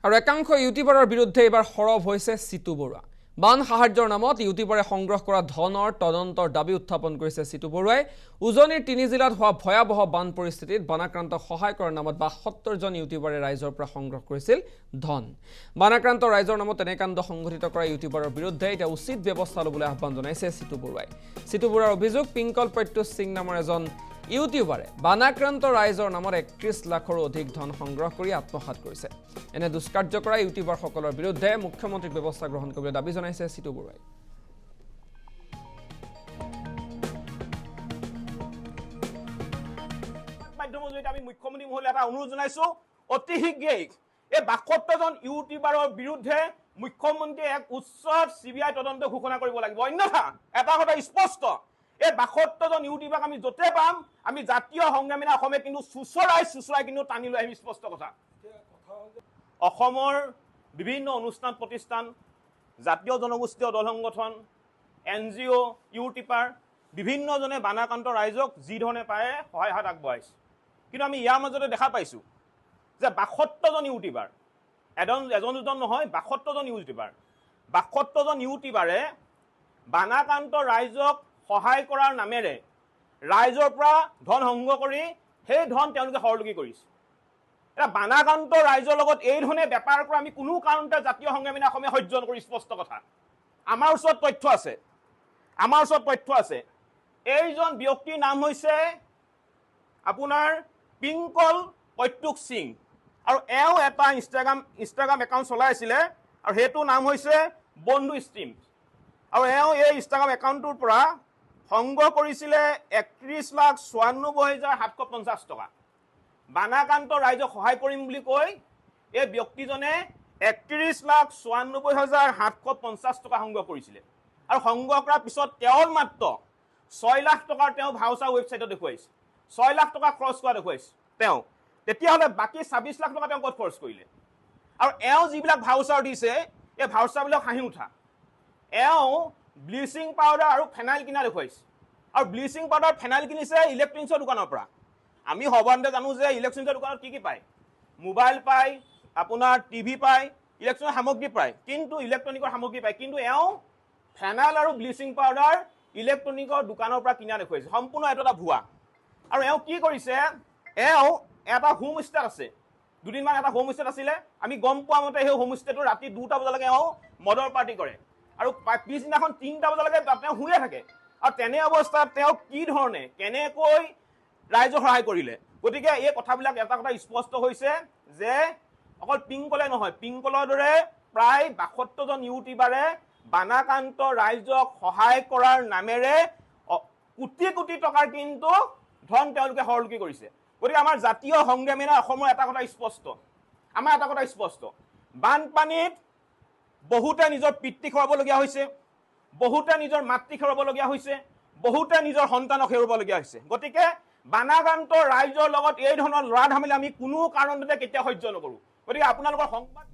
আৰু একাংশ ইউটিউবাৰৰ বিৰুদ্ধে এবাৰ সৰব হৈছে সিতু বৰুৱা। বান সাহায্যৰ নামত ইউটিউবাৰে সংগ্ৰহ কৰা ধনৰ তদন্তৰ দাবী উত্থাপন কৰিছে সিতু বৰুৱাই। উজনিৰ 3 জিলাত হোৱা ভয়াবহ বান পৰিস্থিতিত বানাক্ৰান্তক সহায় কৰাৰ নামত ৭২ জন ইউটিউবাৰে ৰাইজৰ পৰা সংগ্ৰহ কৰিছিল ধন। বানাক্ৰান্ত ৰাইজৰ নামত এনে কাণ্ড সংঘটিত কৰা ইউটিউবাৰৰ বিৰুদ্ধে এতিয়া উচিত ব্যৱস্থা ল'বলৈ আহ্বান জনাইছে সিতু বৰুৱাই। সিতু বৰুৱাৰ অভিযোগ, পিংকল প্ৰত্যুষ সিং নামৰ এজন ইউটিউবাৰে বানাক্ৰান্ত ৰাইজৰ নামত ৩১ লাখৰো অধিক ধন সংগ্ৰহ কৰি আত্মসাৎ কৰিছে। এনে দুষ্কাৰ্য কৰা ইউটিউবাৰসকলৰ বিৰুদ্ধে মুখ্যমন্ত্ৰীক ব্যৱস্থা গ্ৰহণ কৰিবলৈ দাবী জনাইছে সিতু বৰুৱাই। আমি মুখ্যমন্ত্ৰী মহোদয় এটা অনুৰোধ জনাইছো, অতি শীঘ্ৰেই এই ৭২ জন ইউটিউবাৰৰ বিৰুদ্ধে মুখ্যমন্ত্ৰীয়ে এক উচ্চ CBI তদন্ত ঘোষণা কৰিব লাগিব। অন্যথা এটা কথা স্পষ্ট, এই ৭২ জন ইউটিউবাৰক আমি য'তে পাম আমি জাতীয় সংগ্ৰামী অসমে কিন্তু চুচৰাই কিন্তু টানি লৈ আহিম। স্পষ্ট কথা। অসমৰ বিভিন্ন অনুষ্ঠান প্ৰতিষ্ঠান, জাতীয় জনগোষ্ঠীয় দল সংগঠন, NGO, ইউটিউবাৰ বিভিন্নজনে বানাক্ৰান্ত ৰাইজক যি ধৰণে পাৰে সহায় হাত আগবঢ়াইছে। কিন্তু আমি ইয়াৰ মাজতে দেখা পাইছোঁ যে ৭২ জন ইউটিউবাৰ, এজন দুজন নহয়, ৭২ জন ইউটিউবাৰ, ৭২ জন ইউটিউবাৰে বানাক্ৰান্ত ৰাইজক সহায় কৰাৰ নামেৰে ৰাইজৰ পৰা ধন সংগ্ৰহ কৰি সেই ধন তেওঁলোকে সৰলকি কৰিছে। এটা বানাক্ৰান্ত ৰাইজৰ লগত এই ধৰণে বেপাৰ কৰা আমি কোনো কাৰণতে জাতীয় সংগ্ৰামী অসমে সহ্য নকৰি। স্পষ্ট কথা। আমাৰ ওচৰত তথ্য আছে। এইজন ব্যক্তিৰ নাম হৈছে আপোনাৰ পিংকল প্ৰত্যুষ সিং, আৰু এওঁ এটা ইনষ্টাগ্ৰাম একাউণ্ট চলাই আছিলে, আৰু সেইটো নাম হৈছে বন্ধু ষ্ট্ৰীম। আৰু এওঁ এই ইনষ্টাগ্ৰাম একাউণ্টটোৰ পৰা সংগ্ৰহ কৰিছিলে ৩১,৯৪,৭৫০ টকা। বানাক্ৰান্ত ৰাইজক সহায় কৰিম বুলি কৈ এই ব্যক্তিজনে ৩১,৯৪,৭৫০ টকা সংগ্ৰহ কৰিছিলে। আৰু সংগ্ৰহ কৰাৰ পিছত তেওঁৰ মাত্ৰ ৬ লাখ টকাৰ তেওঁ ভাউচাৰ ৱেবছাইটত দেখুৱাইছে। ৬ লাখ টকা খৰচ কৰা দেখুৱাইছে তেওঁ। তেতিয়াহ'লে বাকী ২৬ লাখ টকা তেওঁ ক'ত খৰচ কৰিলে? আৰু এওঁ যিবিলাক ভাউচাৰ দিছে, এই ভাউচাৰবিলাক হাঁহি উঠা। এওঁ ব্লিচিং পাউডাৰ আৰু ফেনাইল কিনা দেখুৱাইছে। আৰু ব্লিচিং পাউডাৰ ফেনাইল কিনিছে ইলেক্ট্ৰনিক্সৰ দোকানৰ পৰা। আমি সৰ্বসাধাৰণতে জানো যে ইলেক্ট্ৰনিক্সৰ দোকানত কি পায়? মোবাইল পায়, আপোনাৰ টিভি পায়, ইলেক্ট্ৰনিক সামগ্ৰী পায়, কিন্তু ইলেক্ট্ৰনিকৰ সামগ্ৰী পায়। কিন্তু এওঁ ফেনাইল আৰু ব্লিচিং পাউডাৰ ইলেক্ট্ৰনিকৰ দোকানৰ পৰা কিনা দেখুৱাইছে। সম্পূৰ্ণ এইটো এটা ভুৱা। আৰু এওঁ কি কৰিছে, এওঁ এটা হোম ষ্টেট আছে, দুদিনমান এটা হোম ষ্টেট আছিলে। আমি গম পোৱা মতে সেই হোম ষ্টেটো ৰাতি 2টা বজালৈকে এওঁ মদৰ পাৰ্টি কৰে, আৰু পিছদিনাখন 3টা বজালৈকে তেওঁ শুয়ে থাকে। আৰু তেনে অৱস্থাত তেওঁ কি ধৰণে কেনেকৈ ৰাইজক সহায় কৰিলে? গতিকে এই কথাবিলাক এটা কথা স্পষ্ট হৈছে যে অকল পিংকলে নহয়, পিংকলৰ দৰে প্ৰায় ৭২ জন ইউটিউবাৰে বানাক্ৰান্ত ৰাইজক সহায় কৰাৰ নামেৰে কোটি কোটি টকাৰ কিন্তু ধন তেওঁলোকে সৰলকি কৰিছে। গতিকে আমাৰ জাতীয় সংগ্ৰামী অসমৰ এটা কথা স্পষ্ট, বানপানীত বহুতে নিজৰ পিতৃ হেৰুৱাবলগীয়া হৈছে, বহুতে নিজৰ মাতৃ হেৰুৱাবলগীয়া হৈছে, বহুতে নিজৰ সন্তানক হেৰুৱাবলগীয়া হৈছে। গতিকে বানাক্ৰান্ত ৰাইজৰ লগত এই ধৰণৰ লৰা ধামেলি আমি কোনো কাৰণতে কেতিয়াও সহ্য নকৰোঁ। গতিকে আপোনালোকৰ সংবাদ